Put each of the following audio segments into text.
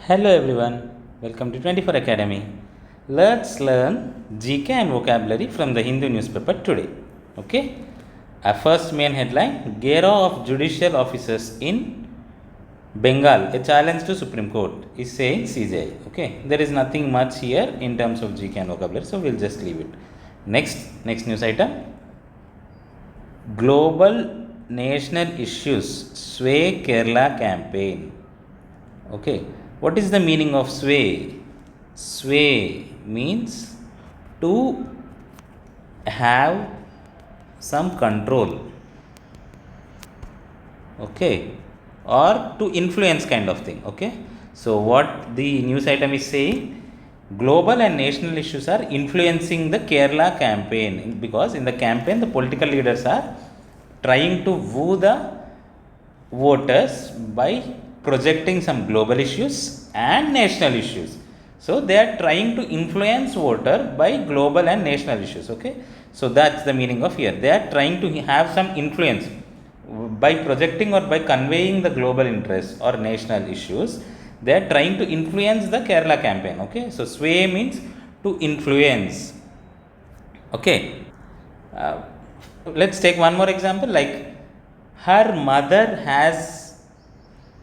Hello everyone, welcome to 24 Academy. Let's learn GK and vocabulary from the Hindu newspaper today. Okay, our first main headline: Gera of judicial officers in Bengal, a challenge to Supreme Court, is saying CJI. Okay, there is nothing much here in terms of GK and vocabulary, so we'll just leave it. Next news item: Global national issues sway Kerala campaign. Okay, what is the meaning of sway? Sway means to have some control, okay, or to influence kind of thing. Okay, so what the news item is saying, global and national issues are influencing the Kerala campaign, because in the campaign the political leaders are trying to woo the voters by projecting some global issues and national issues. So they are trying to influence voter by global and national issues. Okay, so that's the meaning of here. They are trying to have some influence by projecting or by conveying the global interests or national issues. They are trying to influence the Kerala campaign. Okay, so sway means to influence. Okay, uh, let's take one more example, like her mother has,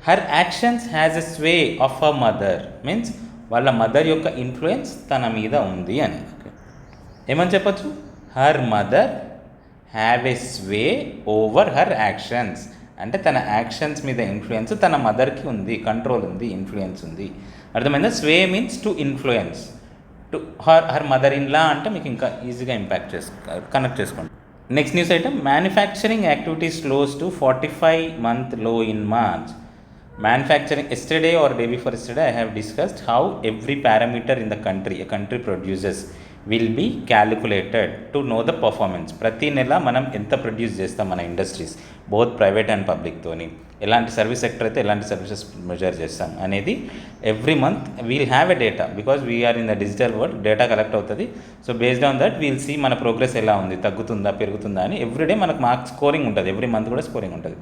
her actions has a sway of her mother, means వాళ్ళ mother యొక్క influence తన మీద ఉంది అని. ఏమని చెప్పచ్చు? Her mother have a sway over her actions, అంటే తన యాక్షన్స్ మీద ఇన్ఫ్లుయెన్స్ తన మదర్కి ఉంది, కంట్రోల్ ఉంది, ఇన్ఫ్లుయెన్స్ ఉంది. అర్థమైందా? Sway means to influence. To her mother in law అంటే మీకు ఇంకా ఈజీగా కనెక్ట్ చేసుకోండి. Next news item: manufacturing activity slows to 45-month low in March. Manufacturing, yesterday or day before yesterday I have discussed how every parameter in the country a country produces will be calculated to know the performance. ప్రతి నెల మనం ఎంత produce చేస్తాం మన industries, both private and పబ్లిక్తోని, ఎలాంటి service sector అయితే ఎలాంటి సర్వీసెస్ మెజర్ చేస్తాం అనేది every month we'll have a data, because we are in the digital world. Data collect అవుతుంది. So based on that we'll see మన ప్రోగ్రెస్ ఎలా ఉంది, తగ్గుతుందా పెరుగుతుందా అని. ఎవ్రీడే మనకు మార్క్స్ స్కోరింగ్ ఉంటుంది, ఎవ్రీ మంత్ కూడా స్కోరింగ్ ఉంటుంది.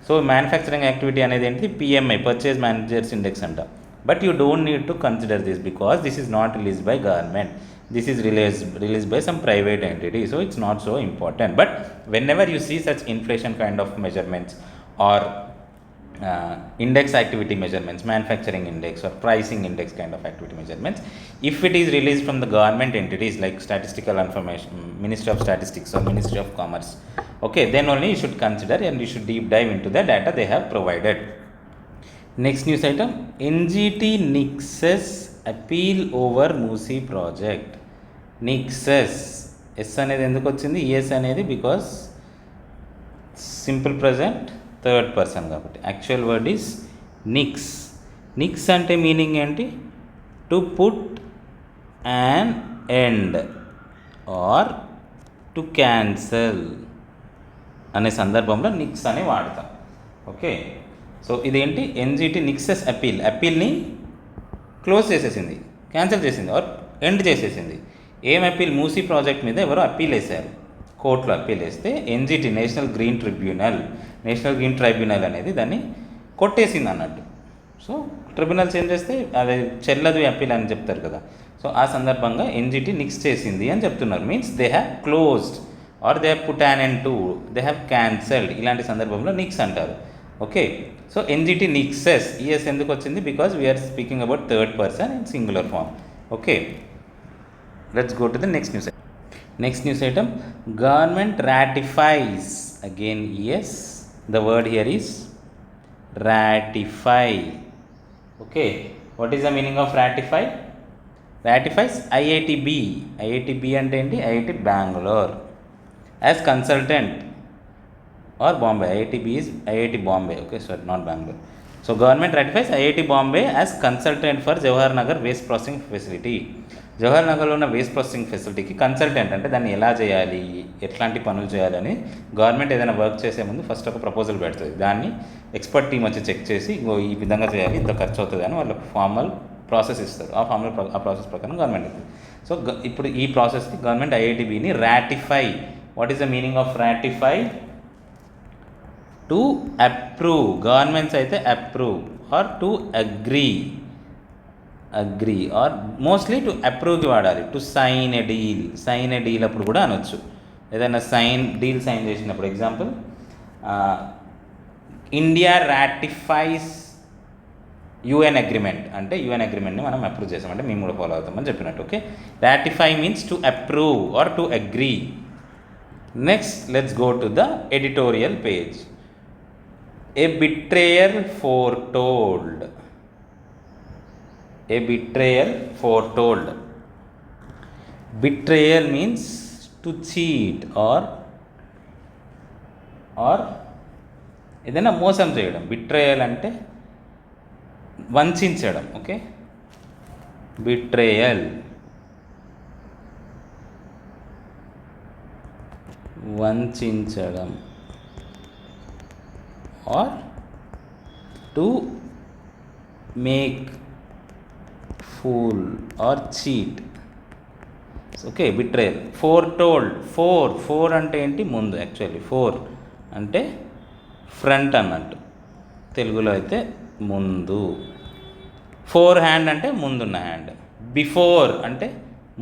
సో మ్యానుఫ్యాక్చరింగ్ యాక్టివిటీ అనేది ఏంటి? పిఎంఐ, పర్చేజ్ మేనేజర్స్ ఇండెక్స్ అంట. But you don't need to consider this because this is not released by government. This is released by some private entity, so it's not so important. But whenever you see such inflation kind of measurements or index activity measurements, manufacturing index or pricing index kind of activity measurements, if it is released from the government entities like statistical information, Ministry of Statistics or Ministry of Commerce, okay, then only you should consider and you should deep dive into the data they have provided. Next news item: NGT nixes appeal over Musi project. Nixes, S అనేది ఎందుకు వచ్చింది, ES అనేది because simple present third person కాబట్టి. Actual word is nix. Nix అంటే meaning ఏంటి? To put an end or to cancel అనే సందర్భంలో nix అని వాడతాం. ఓకే, సో ఇదేంటి? ఎన్జిటి నిక్సెస్ అపీల్, అపీల్ని క్లోజ్ చేసేసింది, క్యాన్సిల్ చేసింది ఆర్ ఎండ్ చేసేసింది. ఏం అపీల్? మూసీ ప్రాజెక్ట్ మీద ఎవరో అప్పీల్ వేశారు, కోర్టులో అప్పీల్ వేస్తే ఎన్జిటి, నేషనల్ గ్రీన్ ట్రైబ్యునల్ అనేది దాన్ని కొట్టేసింది అన్నట్టు. సో ట్రిబ్యునల్స్ ఏం చేస్తే అది చెల్లదు అప్పీల్ అని చెప్తారు కదా. సో ఆ సందర్భంగా ఎన్జిటి నిక్స్ చేసింది అని చెప్తున్నారు. Means they have closed or they have put an end to, they have cancelled. ఇలాంటి సందర్భంలో నిక్స్ అంటారు. Okay, so NGT nixes, es ఎందుకు వచ్చింది? Because we're speaking about third person in singular form. Okay, let's go to the next news item. Next news item: government ratifies. Again yes, the word here is ratify. Okay, what is the meaning of ratify? Ratifies IITB. IITB అంటే ఏంటి? IIT Bangalore as consultant, or Bombay. IITB is IIT Bombay. Okay, sorry, not Bangalore. So government ratifies IIT Bombay as consultant for Jawahar Nagar waste processing facility. Jawahar నగర్లో ఉన్న waste processing ఫెసిలిటీకి consultant, అంటే దాన్ని ఎలా చేయాలి, ఎట్లాంటి పనులు చేయాలని గవర్నమెంట్ ఏదైనా వర్క్ చేసే ముందు ఫస్ట్ ఒక ప్రపోజల్ పెడుతుంది. దాన్ని ఎక్స్పర్ట్ టీమ్ వచ్చి చెక్ చేసి ఈ విధంగా చేయాలి, ఇంత ఖర్చు అవుతుంది అని వాళ్ళకి ఫార్మల్ ప్రాసెస్ ఇస్తారు. ఆ ప్రాసెస్ ప్రకారం గవర్నమెంట్ అవుతుంది. సో ఇప్పుడు ఈ ప్రాసెస్కి గవర్నమెంట్ ఐఐటిబిని ratify. What is the meaning of ratify? To approve. Governments అయితే approve or to agree. Agree or mostly to అప్రూవ్కి వాడాలి. టు సైన్ ఏ డీల్ అప్పుడు కూడా అనొచ్చు. ఏదైనా డీల్ సైన్ చేసినప్పుడు example India ratifies UN agreement అంటే యుఎన్ అగ్రిమెంట్ని మనం అప్రూవ్ చేసామంటే మేము కూడా ఫాలో అవుతామని చెప్పినట్టు. Okay, ratify means to approve or to agree. Next let's go to the editorial page. A betrayer foretold. A betrayal foretold. Betrayal means to cheat or ఏదైనా మోసం చేయడం. బిట్రేయల్ అంటే వంచడం. ఓకే, బిట్రేయల్ వంచడం or to make fool or cheat. Okay, betrayal. Foretold. Fore అంటే ఏంటి? ముందు. Actually four అంటే ఫ్రంట్ అన్నట్టు, తెలుగులో అయితే ముందు. ఫోర్ హ్యాండ్ అంటే ముందున్న హ్యాండ్. బిఫోర్ అంటే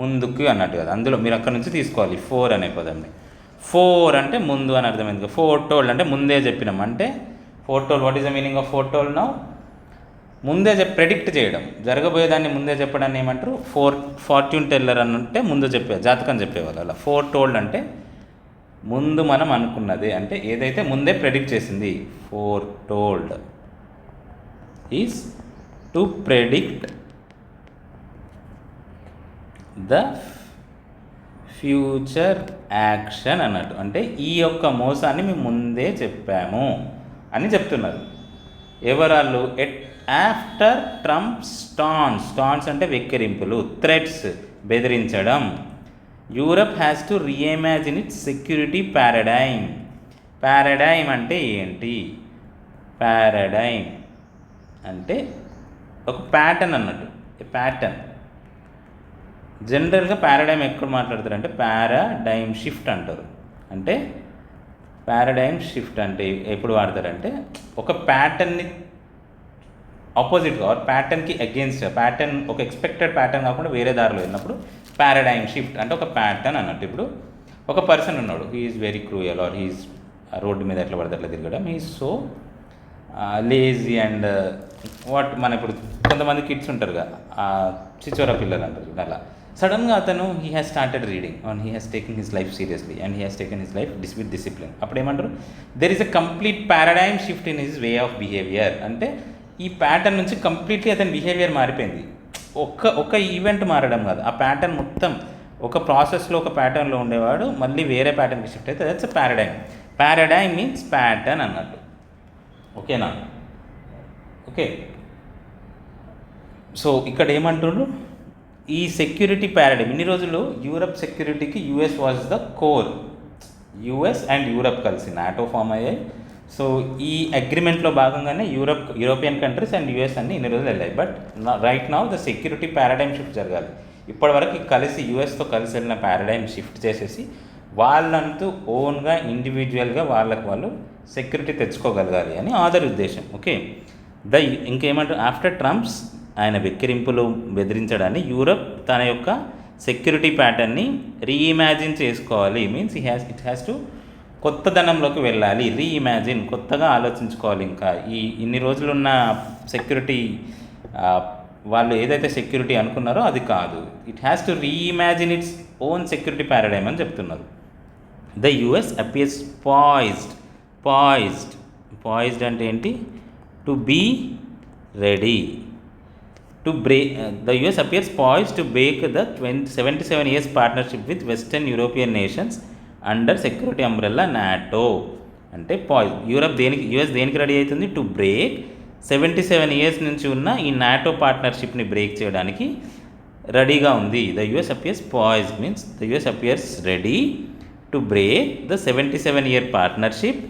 ముందుకు అన్నట్టు కదా, అందులో మీరు అక్కడ నుంచి తీసుకోవాలి ఫోర్ అనే పదంని. ఫోర్ అంటే ముందు అని అర్థమైంది. ఫోర్టోల్డ్ అంటే ముందే చెప్పినాం. అంటే foretold, what is the meaning of foretold now? ముందే ప్రెడిక్ట్ చేయడం, జరగబోయేదాన్ని ముందే చెప్పడాన్ని ఏమంటారు? ఫార్చ్యూన్ టెల్లర్ అని అంటే ముందు జాతకం చెప్పేవాళ్ళు. అలా ఫోర్టోల్డ్ అంటే ముందు మనం అనుకున్నది, అంటే ఏదైతే ముందే ప్రెడిక్ట్ చేసింది. Foretold is to predict the future action అన్నట్టు. అంటే ఈ యొక్క మోసాన్ని మేము ముందే చెప్పాము అని చెప్తున్నారు. ఎవరాళ్ళు? ఆఫ్టర్ ట్రంప్ స్టాన్స్ అంటే వెక్కిరింపులు, థ్రెట్స్ బెదిరించడం, Europe has to reimagine it's security paradigm. Paradigm అంటే ఏంటి? పారాడైమ్ అంటే ఒక ప్యాటర్న్ అన్నట్టు. ప్యాటర్న్ జనరల్గా పారాడైమ్ ఎక్కడ మాట్లాడతారంటే పారాడైమ్ షిఫ్ట్ అంటారు. అంటే పారాడైమ్ షిఫ్ట్ అంటే ఎప్పుడు వాడతారంటే ఒక ప్యాటర్న్ని ఆపోజిట్గా ఆర్ ప్యాటర్న్కి అగేన్స్ట్, ప్యాటర్న్ ఒక ఎక్స్పెక్టెడ్ ప్యాటర్న్ కాకుండా వేరే దారిలో వెళ్ళినప్పుడు పారాడైమ్ షిఫ్ట్ అంటే ఒక ప్యాటర్న్ అన్నట్టు. ఇప్పుడు ఒక పర్సన్ ఉన్నాడు, he's very cruel or he's road మీద ఎట్లా పడితే అట్లా తిరగడం, he's so lazy and what. మన ఇప్పుడు కొంతమంది కిడ్స్ ఉంటారు కదా, చిచోరా పిల్లలు అంటారు అలా. సడన్గా అతను he has started reading and he has taking his life seriously and he has taken his life with discipline. అప్పుడు ఏమంటారు? There is a complete paradigm shift in his way of behaviour. అంటే ఈ ప్యాటర్న్ నుంచి completely అతని behaviour మారిపోయింది. ఒక event మారడం కాదు, ఆ ప్యాటర్న్ మొత్తం ఒక ప్రాసెస్లో ఒక ప్యాటర్న్లో ఉండేవాడు మళ్ళీ వేరే ప్యాటర్న్కి షిఫ్ట్ అయితే that's paradigm. Paradigm means pattern అన్నట్టు. ఓకేనా? ఓకే, సో ఇక్కడ ఏమంటున్నారు? ఈ సెక్యూరిటీ పారాడైమ్ ఇన్ని రోజులు యూరప్ సెక్యూరిటీకి US was the core. US and Europe కలిసి నాటో ఫామ్ అయ్యాయి. సో ఈ అగ్రిమెంట్లో భాగంగానే యూరోపియన్ కంట్రీస్ అండ్ యుఎస్ అన్ని ఇన్ని రోజులు వెళ్ళాయి. But right now the security paradigm shift జరగాలి. ఇప్పటివరకు కలిసి యుఎస్తో కలిసి వెళ్ళిన పారాడైమ్ షిఫ్ట్ చేసేసి వాళ్ళంటూ ఓన్గా ఇండివిజువల్గా వాళ్ళు సెక్యూరిటీ తెచ్చుకోగలగాలి అని ఆదర్ ఉద్దేశం. ఓకే, ఇంకేమంటారు? ఆఫ్టర్ ట్రంప్స్ ఆయన వెక్కిరింపులు బెదిరించడాన్ని యూరప్ తన యొక్క సెక్యూరిటీ ప్యాటర్న్ని రీఇమాజిన్ చేసుకోవాలి. మీన్స్ ఇట్ హ్యాస్ టు కొత్త ధనంలోకి వెళ్ళాలి. రీఇమాజిన్, కొత్తగా ఆలోచించుకోవాలి. ఇంకా ఇన్ని రోజులున్న సెక్యూరిటీ వాళ్ళు ఏదైతే సెక్యూరిటీ అనుకున్నారో అది కాదు. It has to reimagine its own security paradigm అని చెప్తున్నారు. ద యుఎస్ అపియర్స్ పాయిజ్డ్ అంటే ఏంటి? To be ready to break. The US appears poised to break the 77 years partnership with western European nations under security umbrella NATO. అంటే US దేనికి రెడీ అవుతుంది? To break 77 years నుంచి ఉన్న ఈ నాటో పార్ట్నర్షిప్ని బ్రేక్ చేయడానికి రెడీగా ఉంది. The US appears poised means the US appears ready to break the 77-year partnership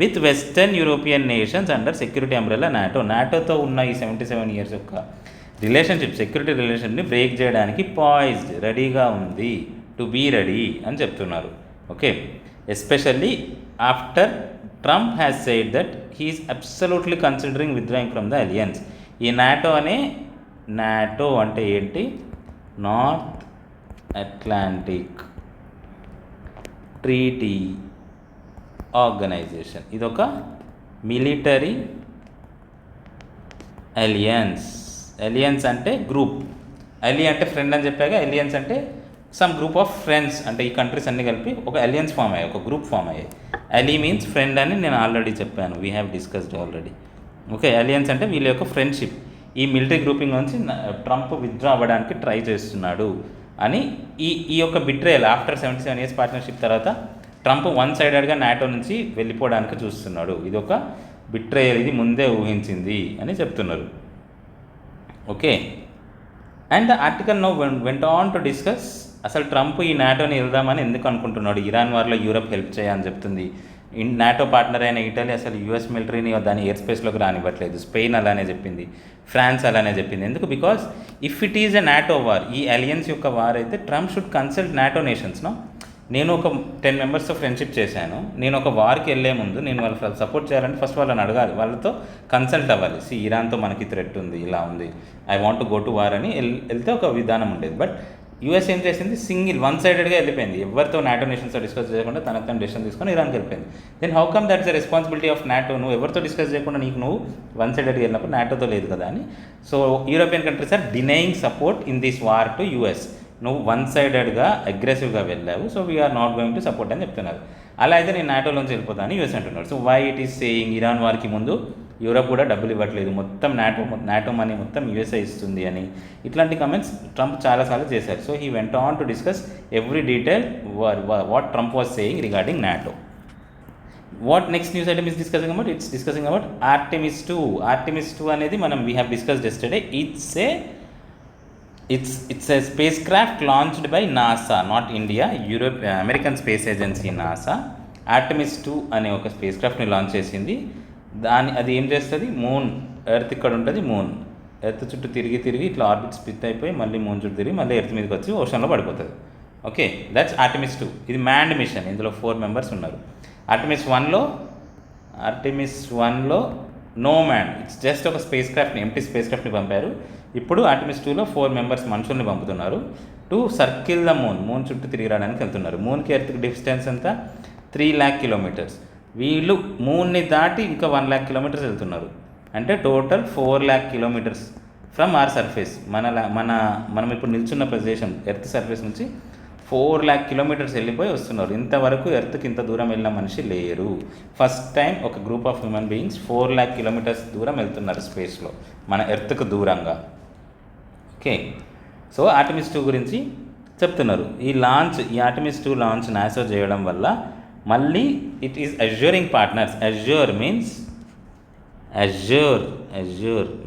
with western European nations under security umbrella NATO. నాటోతో ఉన్న ఈ 77 years యొక్క రిలేషన్షిప్, సెక్యూరిటీ రిలేషన్ని బ్రేక్ చేయడానికి పాయిజ్డ్, రెడీగా ఉంది, టు బీ రెడీ అని చెప్తున్నారు. Okay, especially after Trump has said that he is absolutely considering withdrawing from the alliance. ఈ నాటో అనే నాటో అంటే ఏంటి? North Atlantic Treaty organisation. ఇదొక మిలిటరీ అలియన్స్. అలియన్స్ అంటే గ్రూప్. అలీ అంటే ఫ్రెండ్ అని చెప్పాక, అలియన్స్ అంటే సమ్ గ్రూప్ ఆఫ్ ఫ్రెండ్స్, అంటే ఈ కంట్రీస్ అన్నీ కలిపి ఒక అలియన్స్ ఫామ్ అయ్యాయి, ఒక గ్రూప్ ఫామ్ అయ్యాయి. అలీ మీన్స్ ఫ్రెండ్ అని నేను ఆల్రెడీ చెప్పాను, we have discussed already. Okay, alliance అంటే వీళ్ళ యొక్క ఫ్రెండ్షిప్. ఈ మిలిటరీ గ్రూపింగ్ నుంచి ట్రంప్ విత్డ్రా అవ్వడానికి ట్రై చేస్తున్నాడు అని ఈ యొక్క బిట్రేయల్ ఆఫ్టర్ 77 years పార్ట్నర్షిప్ తర్వాత ట్రంప్ వన్ సైడెడ్గా నాటో నుంచి వెళ్ళిపోవడానికి చూస్తున్నాడు. ఇది ఒక బిట్రేయల్, ఇది ముందే ఊహించింది అని చెప్తున్నారు. Okay, and the article no went on to discuss అసలు ట్రంప్ ఈ నాటోని వెళ్దామని ఎందుకు అనుకుంటున్నాడు. ఇరాన్ వార్లో యూరప్ హెల్ప్ చేయని చెప్తుంది. నాటో పార్ట్నర్ అయిన ఇటలీ అసలు యూఎస్ మిలిటరీని దాని ఎయిర్ స్పేస్లోకి రానివ్వట్లేదు. స్పెయిన్ అలానే చెప్పింది, ఫ్రాన్స్ అలానే చెప్పింది. ఎందుకు? Because if it is a NATO war, ఈ అలియన్స్ యొక్క వార్ అయితే ట్రంప్ షుడ్ కన్సల్ట్ నాటో నేషన్స్ను. నేను ఒక 10 మెంబర్స్తో ఫ్రెండ్షిప్ చేశాను, నేను ఒక వార్కి వెళ్ళే ముందు నేను వాళ్ళ సపోర్ట్ చేయాలంటే ఫస్ట్ వాళ్ళని అడగాలి, వాళ్ళతో కన్సల్ట్ అవ్వాలి. ఇరాన్తో మనకి థ్రెట్ ఉంది, ఇలా ఉంది, I want to go to war అని వెళ్తే ఒక విధానం ఉండేది. బట్ యూఎస్ ఏం చేసింది? సింగిల్ వన్ సైడెడ్గా వెళ్ళిపోయింది. ఎవరితో నాటో నేషన్స్తో డిస్కస్ చేయకుండా తనకు తను డెసిషన్ తీసుకొని ఇరాన్కి వెళ్ళిపోయింది. Then how come that's the responsibility of NATO? నువ్వు ఎవరితో డిస్కస్ చేయకుండా నువ్వు వన్ సైడెడ్గా వెళ్ళినప్పుడు నాటోతో లేదు కదా అని. So European countries are denying support in this war to US. నువ్వు వన్ సైడెడ్గా అగ్రెసివ్గా వెళ్ళావు, so we are not going to support అని చెప్తున్నారు. అలా అయితే నేను నాటోలోంచి వెళ్ళిపోతాను యూఎస్ అంటున్నారు. So why it is saying Iran వార్కి ముందు యూరోప్ కూడా డబ్బులు ఇవ్వట్లేదు, మొత్తం నాటో మనీ మొత్తం యూఎస్ఏ ఇస్తుంది అని ఇట్లాంటి కమెంట్స్ ట్రంప్ చాలాసార్లు చేశారు. So he went on to discuss every detail what Trump was saying regarding NATO. What next news item is discussing about? It's discussing about Artemis 2. Artemis 2 అనేది మనం we have discussed yesterday. It's a spacecraft launched by NASA, not India, American Space Agency NASA. Artemis 2 అనే ఒక space క్రాఫ్ట్ని launch చేసింది. అది ఏం చేస్తుంది? Moon, earth ఇక్కడ ఉంటుంది, మూన్ ఎర్త్ చుట్టూ తిరిగి ఇట్లా ఆర్బిట్ స్ప్లిట్ అయిపోయి మళ్ళీ మూన్ చుట్టూ తిరిగి మళ్ళీ ఎర్త్ మీదకి వచ్చి ఓషన్లో పడిపోతుంది. Okay, that's Artemis 2. ఇది మ్యాన్డ్ మిషన్, ఇందులో 4 members ఉన్నారు. ఆర్టెమిస్ 1లో నో మ్యాన్, ఇట్స్ జస్ట్ ఒక స్పేస్ క్రాఫ్ట్ని, ఎంటీ స్పేస్ క్రాఫ్ట్ని పంపారు. ఇప్పుడు ఆర్టెమిస్ 2లో 4 members మనుషుల్ని పంపుతున్నారు టు సర్కిల్ ద మూన్ చుట్టూ తిరిగి రావడానికి వెళ్తున్నారు. మూన్కి ఎర్త్కి డిస్టెన్స్ ఎంత? 3 lakh kilometers. వీళ్ళు మూన్ని దాటి ఇంకా 1 lakh kilometers వెళ్తున్నారు. అంటే total 4 lakh kilometers from our surface. మనం ఇప్పుడు నిల్చున్న ప్రదేశం ఎర్త్ సర్ఫేస్ నుంచి 4 lakh kilometers వెళ్ళిపోయి వస్తున్నారు. ఇంతవరకు ఎర్త్కి ఇంత దూరం వెళ్ళిన మనిషి లేరు. ఫస్ట్ టైం ఒక group of human beings 4 lakh kilometers దూరం వెళ్తున్నారు స్పేస్లో, మన ఎర్త్కు దూరంగా. ఓకే, సో ఆర్టెమిస్ 2 గురించి చెప్తున్నారు. ఈ ఆర్టెమిస్ 2 లాంచ్ నాసా చేయడం వల్ల మళ్ళీ it is assuring partners. Assure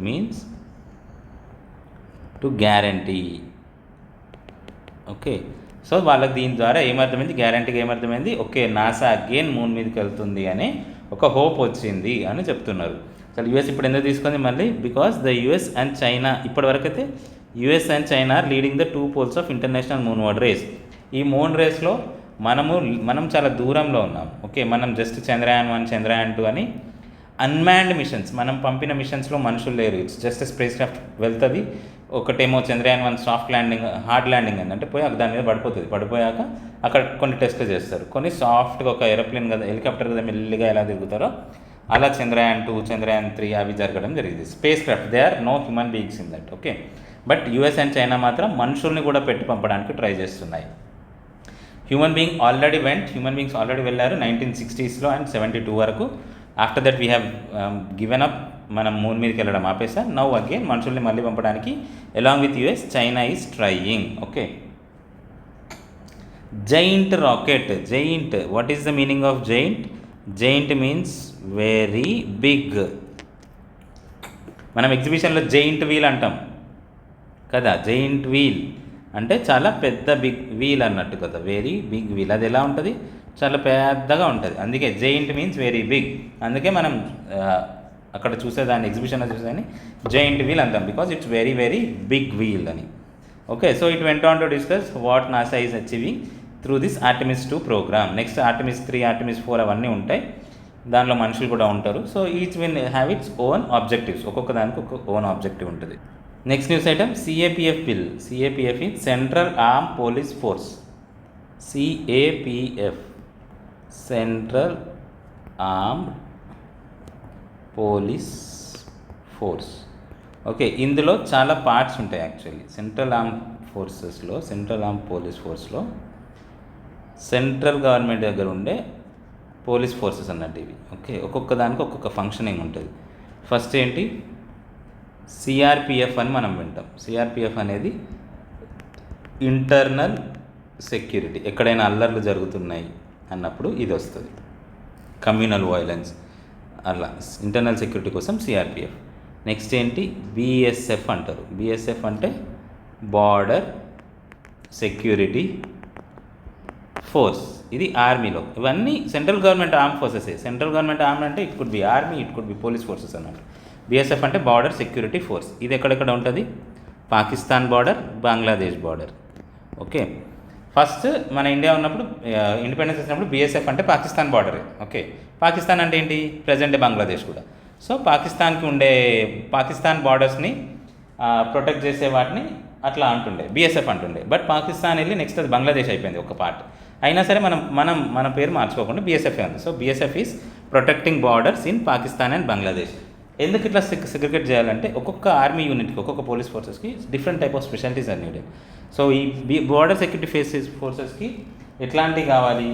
means to guarantee. Okay, so వాళ్ళకి దీని ద్వారా ఏమర్థమైంది? గ్యారంటీగా ఏమర్థమైంది? ఓకే, నాసా అగైన్ మూన్ మీదకి వెళ్తుంది అనే ఒక హోప్ వచ్చింది అని చెప్తున్నారు. అసలు యూఎస్ ఇప్పుడు ఎందుకు తీసుకుంది మళ్ళీ? Because the US and China, ఇప్పటివరకు అయితే US and China are leading the 2 poles of international moonward race. ఈ మూన్ రేస్లో మనం చాలా దూరంలో ఉన్నాం. ఓకే, మనం జస్ట్ చంద్రయాన్ 1, చంద్రయాన్ 2 అని అన్మ్యాన్డ్ మిషన్స్, మనం పంపిన మిషన్స్లో మనుషులు లేరు. ఇట్స్ జస్ట్ స్పేస్ క్రాఫ్ట్ వెళ్తుంది. ఒకటేమో Chandrayaan 1 soft landing, hard landing అని, అంటే పోయి దాని మీద పడిపోతుంది. పడిపోయాక అక్కడ కొన్ని టెస్ట్లు చేస్తారు. కొన్ని సాఫ్ట్గా ఒక ఏరోప్లేన్ కదా, హెలికాప్టర్ కదా మెల్లిగా ఎలా తిరుగుతారో అలా చంద్రయాన్ 2, చంద్రయాన్ 3 అవి జరగడం జరిగింది. Spacecraft, they are no human beings in that. Okay, but US and China మాత్రం మనుషుల్ని కూడా పెట్టి పంపడానికి ట్రై చేస్తున్నాయి. హ్యూమన్ బీయింగ్స్ ఆల్రెడీ వెళ్ళారు 1960sలో అండ్ 72 వరకు. After that we have given up, మనం మూన్ మీదకి వెళ్ళడం ఆపేసాం. నౌ అగైన్ మనుషుల్ని మళ్ళీ పంపడానికి along with US, China is trying. Okay, giant rocket. What is the meaning of giant? Giant means very big. మనం ఎగ్జిబిషన్లో జైంట్ వీల్ అంటాం కదా, జైంట్ వీల్ అంటే చాలా పెద్ద బిగ్ వీల్ అన్నట్టు కదా, వెరీ బిగ్ వీల్. అది ఎలా ఉంటుంది? చాలా పెద్దగా ఉంటుంది. అందుకే జైంట్ మీన్స్ వెరీ బిగ్. అందుకే మనం అక్కడ చూసేదాన్ని, ఎగ్జిబిషన్లో చూసేదాన్ని జైంట్ వీల్ అంటాం, because it's very very big wheel అని. Okay, so it went on to discuss what NASA is achieving through this Artemis 2 programme. Next Artemis 3, Artemis 4 అవన్నీ ఉంటాయి. దానిలో మనుషులు కూడా ఉంటారు. So each will have its own objectives. ఒక్కొక్క దానికి ఒక్కొక్క ఓన్ ఆబ్జెక్టివ్ ఉంటుంది. Next news item CAPF bill. CAPF is central arm police force. CAPF central armed police force. Okay, ఇందులో చాలా పార్ట్స్ ఉంటాయి యాక్చువల్లీ. సెంట్రల్ ఆర్మ్ ఫోర్సెస్లో, సెంట్రల్ ఆర్మ్ పోలీస్ ఫోర్స్లో central government దగ్గర ఉండే పోలీస్ ఫోర్సెస్ అన్నట్టు ఇవి. ఓకే, ఒక్కొక్క దానికి ఒక్కొక్క ఫంక్షనింగ్ ఉంటుంది. ఫస్ట్ ఏంటి, సిఆర్పిఎఫ్ అని మనం వింటాం. సిఆర్పిఎఫ్ అనేది ఇంటర్నల్ సెక్యూరిటీ. ఎక్కడైనా అల్లర్లు జరుగుతున్నాయి అన్నప్పుడు ఇది వస్తుంది. కమ్యూనల్ వైలెన్స్ అలా ఇంటర్నల్ సెక్యూరిటీ కోసం సిఆర్పిఎఫ్. నెక్స్ట్ ఏంటి, బిఎస్ఎఫ్ అంటారు. బిఎస్ఎఫ్ అంటే బార్డర్ సెక్యూరిటీ ఫోర్స్. ఇది ఆర్మీలో. ఇవన్నీ central government arm forces. Central government arm అంటే it could be army, it could be police forces అన్నట్టు. బిఎస్ఎఫ్ అంటే బార్డర్ సెక్యూరిటీ ఫోర్స్. ఇది ఎక్కడెక్కడ ఉంటుంది, Pakistan border, Bangladesh border. Okay, first మన ఇండియా ఉన్నప్పుడు, ఇండిపెండెన్స్ వచ్చినప్పుడు బిఎస్ఎఫ్ అంటే పాకిస్తాన్ బార్డరే. ఓకే, పాకిస్తాన్ అంటే ఏంటి, ప్రజెంట్ బంగ్లాదేశ్ కూడా. సో పాకిస్తాన్కి ఉండే పాకిస్తాన్ బార్డర్స్ని ప్రొటెక్ట్ చేసే వాటిని అట్లా అంటుండే, బిఎస్ఎఫ్ అంటుండే. బట్ పాకిస్తాన్ వెళ్ళి నెక్స్ట్ అది బంగ్లాదేశ్ అయిపోయింది ఒక పార్ట్. అయినా సరే మన పేరు మార్చుకోకుండా బిఎస్ఎఫ్ ఉంది. So BSF is protecting borders in Pakistan and Bangladesh. ఎందుకు ఇట్లా సెగ్రిగేట్ చేయాలంటే ఒక్కొక్క ఆర్మీ యూనిట్కి, ఒక్కొక్క పోలీస్ ఫోర్సెస్కి different type of specialities are needed. So ఈ బార్డర్ సెక్యూరిటీ ఫోర్సెస్కి ఎట్లాంటివి కావాలి,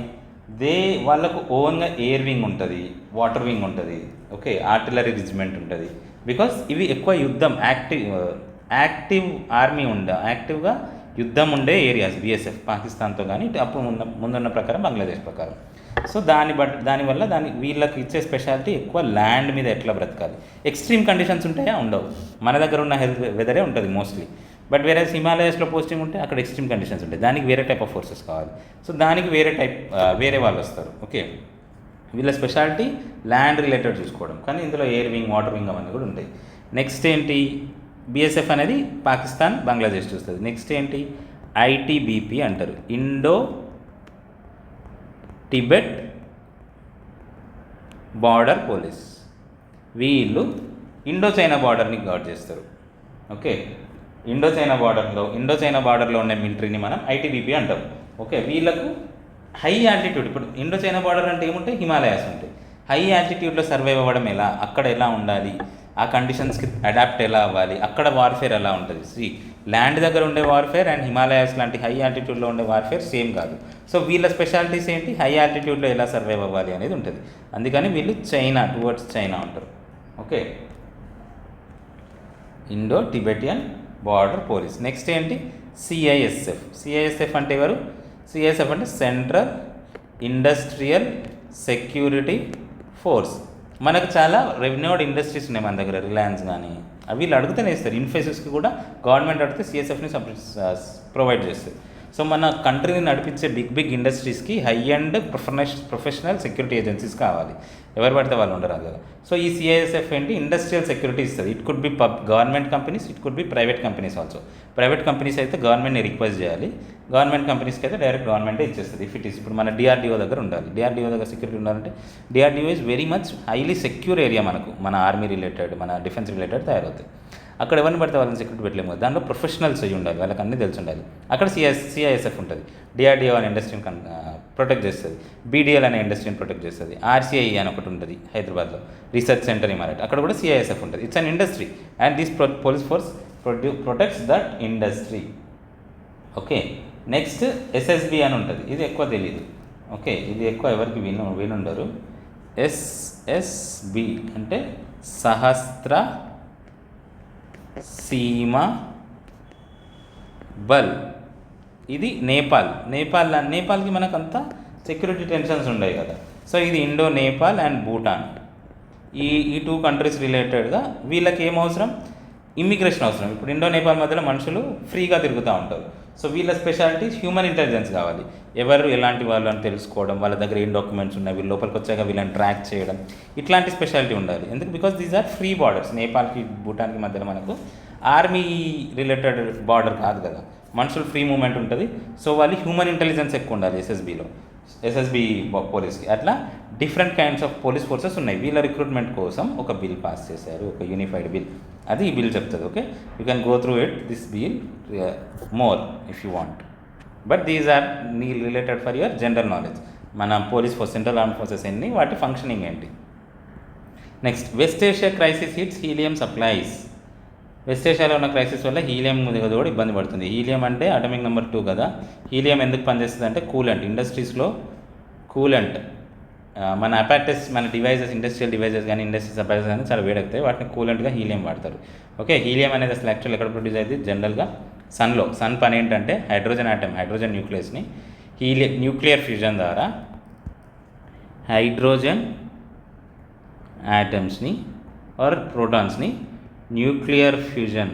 వాళ్ళకు ఓన్గా ఎయిర్ వింగ్ ఉంటుంది, వాటర్ వింగ్ ఉంటుంది. ఓకే, ఆర్టిలరీ రెజిమెంట్ ఉంటుంది. బికాస్ ఇవి ఎక్కువ యుద్ధం యాక్టివ్ ఆర్మీ యాక్టివ్గా యుద్ధం ఉండే ఏరియాస్ బిఎస్ఎఫ్, పాకిస్తాన్తో కానీ అప్పుడు ముందున్న ప్రకారం బంగ్లాదేశ్ ప్రకారం. సో దానివల్ల వీళ్ళకి ఇచ్చే స్పెషాలిటీ ఎక్కువ ల్యాండ్ మీద ఎట్లా బ్రతకాలి. ఎక్స్ట్రీమ్ కండిషన్స్ ఉంటాయా, ఉండవు. మన దగ్గర ఉన్న వెదరే ఉంటుంది మోస్ట్లీ. బట్ వేరే హిమాలయస్లో పోస్టింగ్ ఉంటే అక్కడ ఎక్స్ట్రీమ్ కండిషన్స్ ఉంటాయి. దానికి వేరే టైప్ ఆఫ్ ఫోర్సెస్ కావాలి. సో దానికి వేరే వాళ్ళు వస్తారు. ఓకే, వీళ్ళ స్పెషాలిటీ ల్యాండ్ రిలేటెడ్ చూసుకోవడం, కానీ ఇందులో ఎయిర్ వింగ్, వాటర్ వింగ్ అవన్నీ కూడా ఉంటాయి. నెక్స్ట్ ఏంటి, బిఎస్ఎఫ్ అనేది పాకిస్తాన్, బంగ్లాదేశ్ చూస్తుంది. నెక్స్ట్ ఏంటి, ఐటీబీపీ అంటారు, ఇండో టిబెట్ బార్డర్ పోలీస్. వీళ్ళు ఇండో చైనా బార్డర్ని గార్డ్ చేస్తారు. ఓకే, ఇండో చైనా బార్డర్లో ఉండే మిలిటరీని మనం ఐటీబీపీ అంటాం. ఓకే, వీళ్ళకు హై ఆల్టిట్యూడ్, ఇప్పుడు ఇండో చైనా బార్డర్ అంటే ఏముంటాయి, హిమాలయాస్ ఉంటాయి. హై ఆల్టిట్యూడ్లో సర్వైవ్ అవ్వడం ఎలా, అక్కడ ఎలా ఉండాలి, ఆ కండిషన్స్కి అడాప్ట్ ఎలా అవ్వాలి, అక్కడ వార్ఫేర్ ఎలా ఉంటుంది. ల్యాండ్ దగ్గర ఉండే వార్ఫేర్ అండ్ హిమాలయాస్ లాంటి హై ఆల్టిట్యూడ్లో ఉండే వార్ఫేర్ సేమ్ కాదు. సో వీళ్ళ స్పెషాలిటీస్ ఏంటి, హై ఆల్టిట్యూడ్లో ఎలా సర్వైవ్ అవ్వాలి అనేది ఉంటుంది. అందుకని వీళ్ళు టువర్డ్స్ చైనా ఉంటారు. Okay, Indo Tibetan border police. Next ఏంటి, సిఐఎస్ఎఫ్ అంటే ఎవరు, సిఐఎస్ఎఫ్ అంటే సెంట్రల్ ఇండస్ట్రియల్ సెక్యూరిటీ ఫోర్స్. మనకు చాలా రెవెన్యూడ్ ఇండస్ట్రీస్ ఉన్నాయి మన దగ్గర, రిలయన్స్ కానీ, అవి వీళ్ళు అడుగుతూనే ఇస్తారు. ఇన్ఫోసిస్కి కూడా గవర్నమెంట్ అడిగితే సిఎస్ఎఫ్ని ప్రొవైడ్ చేస్తుంది. సో మన కంట్రీని నడిపించే బిగ్ ఇండస్ట్రీస్కి high end professional security agencies కావాలి. ఎవరు పడితే వాళ్ళు ఉండరు కదా. సో ఈ సిఐఎస్ఎఫ్ ఏంటి, ఇండస్ట్రియల్ సెక్యూరిటీ ఇస్తుంది. It could B government companies, it could B private companies also. Private companies అయితే గవర్నమెంట్ని రిక్వెస్ట్ చేయాలి, గవర్నమెంట్ కంపెనీస్కి అయితే డైరెక్ట్ గవర్నమెంటే ఇచ్చేస్తుంది. ఇఫ్ ఇట్ ఈస్, ఇప్పుడు మన డిఆర్డిఓ దగ్గర ఉండాలి. డిఆర్డిఓ దగ్గర సెక్యూరిటీ ఉండాలంటే DRDO is very much highly secure area. మన ఆర్మీ రిలేటెడ్, మన డిఫెన్స్ రిలేటెడ్ తయారవుతాయి. అక్కడ ఎవరిని పడితే వాళ్ళని సెక్యూరిటీ పెట్టలేము కదా, దాంట్లో ప్రొఫెషనల్స్ అయ్యి ఉండాలి, వాళ్ళకి అన్నీ తెలిసి ఉండాలి. అక్కడ సిఐఎస్ఎఫ్ ఉంటుంది. డిఆర్డిఓ అనే ఇండస్ట్రీని ప్రొటెక్ట్ చేస్తుంది, బీడీఎల్ అనే ఇండస్ట్రీని ప్రొటెక్ట్ చేస్తుంది, ఆర్సీఐ అని ఒకటి ఉంటుంది హైదరాబాద్లో, రీసెర్చ్ సెంటర్ ఇమారట్, అక్కడ కూడా సిఐఎస్ఎఫ్ ఉంటుంది. It's an industry and this police force protects that industry. Okay, next SSB అని ఉంటుంది. ఇది ఎక్కువ తెలియదు. ఓకే, ఇది ఎక్కువ ఎవరికి వినుండరు. ఎస్ఎస్బి అంటే సహస్ర సీమా బల్. ఇది నేపాల్కి మనకు అంతా సెక్యూరిటీ టెన్షన్స్ ఉన్నాయి కదా. సో ఇది ఇండో నేపాల్ అండ్ భూటాన్, ఈ టూ కంట్రీస్ రిలేటెడ్గా వీళ్ళకి ఏం అవసరం, ఇమ్మిగ్రేషన్ అవసరం. ఇప్పుడు ఇండో నేపాల్ మధ్యలో మనుషులు ఫ్రీగా తిరుగుతూ ఉంటారు. సో వీళ్ళ స్పెషాలిటీ హ్యూమన్ ఇంటెలిజెన్స్ కావాలి. ఎవరు ఎలాంటి వాళ్ళు అని తెలుసుకోవడం, వాళ్ళ దగ్గర ఏం డాక్యుమెంట్స్ ఉన్నాయి, వీళ్ళు లోపలికి వచ్చాక వీళ్ళని ట్రాక్ చేయడం, ఇట్లాంటి స్పెషాలిటీ ఉండాలి. ఎందుకు, because these are free borders. నేపాల్కి భూటాన్కి మధ్యలో మనకు ఆర్మీ రిలేటెడ్ బార్డర్ కాదు కదా, మనుషులు ఫ్రీ మూమెంట్ ఉంటుంది. సో వాళ్ళు హ్యూమన్ ఇంటెలిజెన్స్ ఎక్కువ ఉండాలి ఎస్ఎస్బిలో. ఎస్ఎస్బి పోలీస్కి. అట్లా different kinds of police forces ఉన్నాయి. వీళ్ళ రిక్రూట్మెంట్ కోసం ఒక బిల్ పాస్ చేశారు, ఒక యూనిఫైడ్ బిల్. అది ఈ బిల్ చెప్తుంది. Okay, you can go through it this bill more if you want, but these are related for your general knowledge. మన police force, central arm forces ఎన్ని, వాటి ఫంక్షనింగ్ ఏంటి. Next, west Asia crisis hits helium supplies. West ఏషియాలో ఉన్న crisis వల్ల helium కూడా ఇబ్బంది పడుతుంది. హీలియం అంటే అటమిక్ నెంబర్ 2 కదా. హీలియం ఎందుకు పనిచేస్తుంది అంటే కూలెంట్, ఇండస్ట్రీస్లో కూలెంట్. మన అపార్టస్, మన డివైజెస్, ఇండస్ట్రియల్ డివైజెస్ కానీ ఇండస్ట్రీ సప్లైస్ కానీ చాలా వేడెక్కుతాయి, వాటిని కూలెంట్గా హీలియం వాడతారు. ఓకే, హీలియం అనేది అసలు యాక్చువల్ ఎక్కడ ప్రొడ్యూస్ అయ్యేది, జనరల్గా సన్లో. సన్ పని ఏంటంటే హైడ్రోజన్ ఆటమ్, హైడ్రోజన్ న్యూక్లియస్ని న్యూక్లియర్ ఫ్యూజన్ ద్వారా హైడ్రోజన్ ఆటమ్స్ని ఆర్ ప్రోటాన్స్ని న్యూక్లియర్ ఫ్యూజన్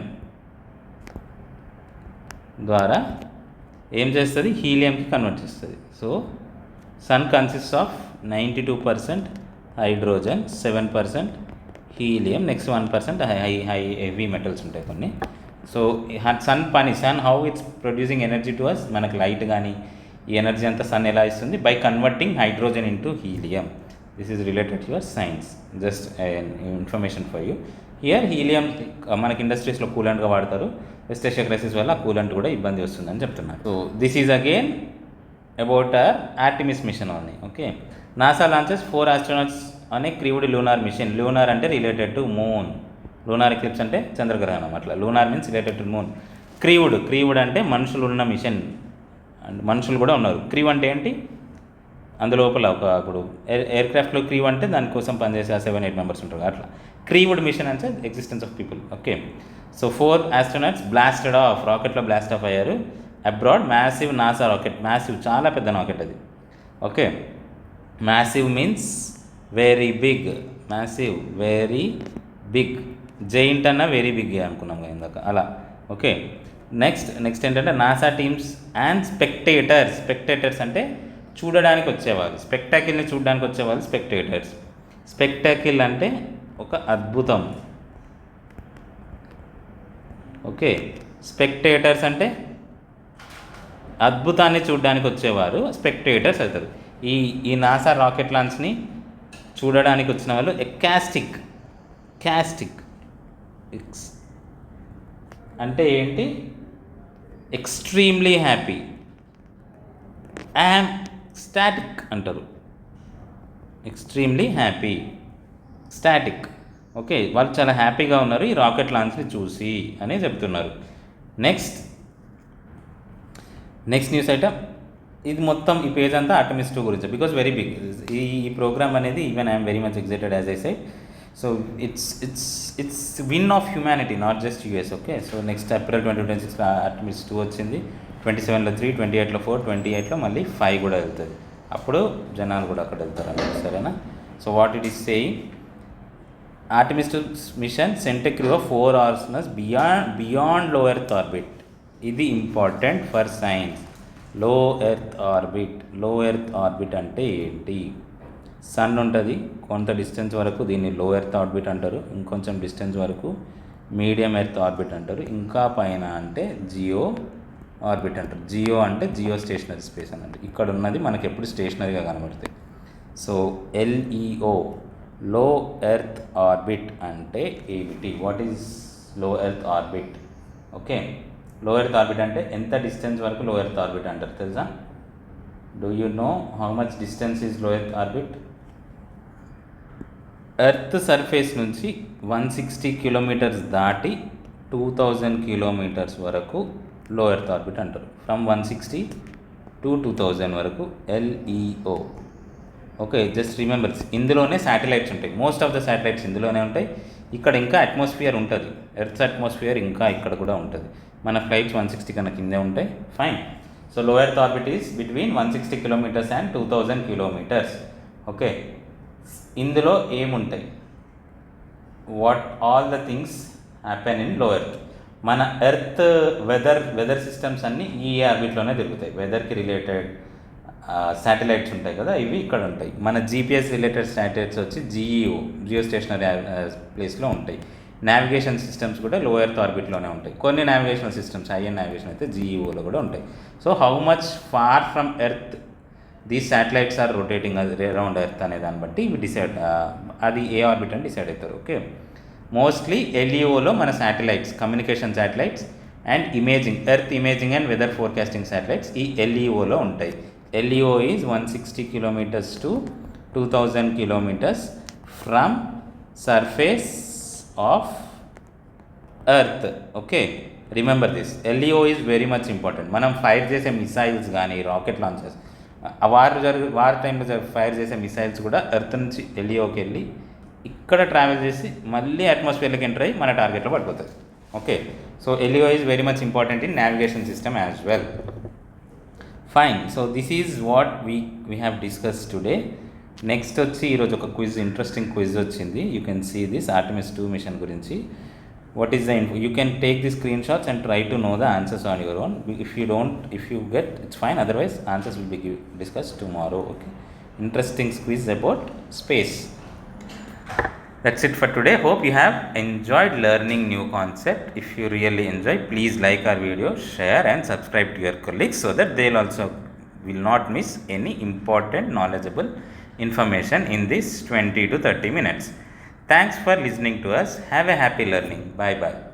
ద్వారా ఏం చేస్తుంది, హీలియంకి కన్వర్ట్ చేస్తుంది. So sun consist of 92% hydrogen, 7% helium, next 1% heavy metals ఉంటాయి కొన్ని. సో సన్ పని, sun how it's producing energy to us, మనకు లైట్ కానీ ఈ ఎనర్జీ అంతా సన్ ఎలా ఇస్తుంది, by converting hydrogen into helium. This is related to your science, just information for you. Here helium మనకి ఇండస్ట్రీస్లో కూలెంట్గా వాడతారు. వెస్ట్ ఏషియా క్రైసిస్ వల్ల ఆ కూలెంట్ కూడా ఇబ్బంది వస్తుందని చెప్తున్నారు. So this is again about Artemis mission only. Okay, NASA launches 4 astronauts అనే crewed lunar mission. Lunar అంటే related to moon, lunar eclipse అంటే చంద్రగ్రహణం. అట్లా lunar means related to moon. Crewed అంటే మనుషులు ఉన్న మిషన్, అండ్ మనుషులు కూడా ఉన్నారు. క్రీవ్ అంటే ఏంటి, అందులోపల ఒక ఇప్పుడు ఎయిర్క్రాఫ్ట్లో క్రీవ్ అంటే దానికోసం పనిచేసే 7-8 మెంబర్స్ ఉంటారు. అట్లా క్రీవ్డ్ మిషన్ అంటే existence of people. Okay, so 4 astronauts blasted off, రాకెట్లో బ్లాస్ట్ ఆఫ్ అయ్యారు abroad. Massive NASA rocket, massive చాలా పెద్ద రాకెట్ అది. Okay, massive means very big, massive very big. Giant అన్న వెరీ బిగ్ అనుకున్నాం కదా ఇందాక, అలా. ఓకే, నెక్స్ట్ ఏంటంటే నాసా టీమ్స్ అండ్ స్పెక్టేటర్స్ అంటే చూడడానికి వచ్చేవాళ్ళు, స్పెక్టాకిల్ని చూడడానికి వచ్చేవాళ్ళు స్పెక్టేటర్స్. స్పెక్టాకిల్ అంటే ఒక అద్భుతం. ఓకే, స్పెక్టేటర్స్ అంటే అద్భుతాన్ని చూడడానికి వచ్చేవారు స్పెక్టేటర్స్ అవుతారు. ఈ నాసా రాకెట్ లాంచ్ని చూడడానికి వచ్చిన వాళ్ళు క్యాస్టిక్ అంటే ఏంటి, ఎక్స్ట్రీమ్లీ హ్యాపీ. స్టాటిక్ అంటారు, ఎక్స్ట్రీమ్లీ హ్యాపీ, స్టాటిక్. ఓకే, వాళ్ళు చాలా హ్యాపీగా ఉన్నారు ఈ రాకెట్ లాంచ్ని చూసి అని చెప్తున్నారు. Next news item. ఇది మొత్తం ఈ పేజ్ అంతా ఆర్టెమిస్ 2 గురించి, బికాస్ వెరీ బిగ్ ఈ ప్రోగ్రామ్ అనేది. Even I'm very much excited as I say. So it's win of humanity, not just US. Okay, so next April 2026 Artemis 2 వచ్చింది. 27లో 3, 28లో 4, 28లో మళ్ళీ 5 కూడా వెళ్తుంది. అప్పుడు జనాలు కూడా అక్కడ వెళ్తారు అన్నమాట. సరేనా? So what it is saying, Artemis 2 mission sent a crew of 4 hours beyond low earth orbit. ఇది important for science. Low earth orbit అంటే ఏంటి, సన్ ఉంటుంది కొంత డిస్టెన్స్ వరకు, దీన్ని లో ఎర్త్ ఆర్బిట్ అంటారు. ఇంకొంచెం డిస్టెన్స్ వరకు మీడియం ఎర్త్ ఆర్బిట్ అంటారు. ఇంకా పైన అంటే జియో ఆర్బిట్ అంటారు. జియో అంటే జియో స్టేషనరీ స్పేస్ అన్నట్టు. ఇక్కడ ఉన్నది మనకి ఎప్పుడు స్టేషనరీగా కనబడుతుంది. సో LEO, లో ఎర్త్ ఆర్బిట్ అంటే ఏమిటి, what is low earth orbit? Okay, లో ఎర్త్ ఆర్బిట్ అంటే ఎంత డిస్టెన్స్ వరకు లో ఎర్త్ ఆర్బిట్ అంటారు తెలుసా? Do you know how much distance is low earth orbit? Earth surface నుంచి 160 కిలోమీటర్స్ దాటి 2000 కిలోమీటర్స్ వరకు లో ఎర్త్ ఆర్బిట్ అంటారు. ఫ్రమ్ 160 to 2000 వరకు LEO. ఓకే, జస్ట్ రిమెంబర్, ఇందులోనే శాటిలైట్స్ ఉంటాయి. మోస్ట్ ఆఫ్ ద శాటిలైట్స్ ఇందులోనే ఉంటాయి. ఇక్కడ ఇంకా అట్మాస్ఫియర్ ఉంటుంది, ఎర్త్ అట్మాస్ఫియర్ ఇంకా ఇక్కడ కూడా ఉంటుంది. మన ఫ్లైట్స్ 160 కన్నా కిందే ఉంటాయి. ఫైన్. సో లో earth orbit is between 160 kilometres and 2000 kilometres. Okay, ఇందులో ఏముంటాయి, what all the things happen in లో ఎర్త్. మన ఎర్త్ వెదర్ సిస్టమ్స్ అన్నీ ఈ ఆర్బిట్లోనే తిరుగుతాయి. వెదర్కి రిలేటెడ్ శాటిలైట్స్ ఉంటాయి కదా, ఇవి ఇక్కడ ఉంటాయి. మన GPS రిలేటెడ్ శాటిలైట్స్ వచ్చి జియో స్టేషనరీ ప్లేస్లో ఉంటాయి. నావిగేషన్ సిస్టమ్స్ కూడా లో ఎర్త్ ఆర్బిట్లోనే ఉంటాయి. కొన్ని navigation systems, high end navigation అయితే GEOలో కూడా ఉంటాయి. So how much far from earth these satellites are rotating around earth అనే దాన్ని బట్టి ఇవి డిసైడ్ అది ఏ ఆర్బిట్ అని డిసైడ్ అవుతారు. ఓకే, మోస్ట్లీ ఎల్ఈఓలో మన satellites, communication satellites and imaging, earth imaging and weather forecasting satellites ఈ ఎల్ఈఓలో ఉంటాయి. LEO is 160 kilometres to 2000 kilometres from surface of earth. Okay, remember this. LEO is very much important. మనం fire చేసే missiles కానీ rocket launches, war టైంలో fire చేసే missiles కూడా earth నుంచి ఎల్ఈఓకి వెళ్ళి ఇక్కడ ట్రావెల్ చేసి మళ్ళీ అట్మాస్ఫియర్లోకి ఎంటర్ అయ్యి మన టార్గెట్లో పడిపోతుంది. Okay, so LEO is very much important in navigation system as well. Fine, so this is what we have discuss today. Next వచ్చి ఈరోజు ఒక క్విజ్, ఇంట్రెస్టింగ్ క్విజ్ వచ్చింది. You can see this Artemis 2 mission గురించి. what is the info? You can take the screenshots and try to know the answers on your own. If you get, it's fine, otherwise answers will be discussed tomorrow. Okay, interesting quiz about space. That's it for today. Hope you have enjoyed learning new concept. If you really enjoy, please like our video, share and subscribe to your colleagues so that they'll also will not miss any important knowledgeable information in this 20 to 30 minutes. Thanks for listening to us. Have a happy learning. Bye bye.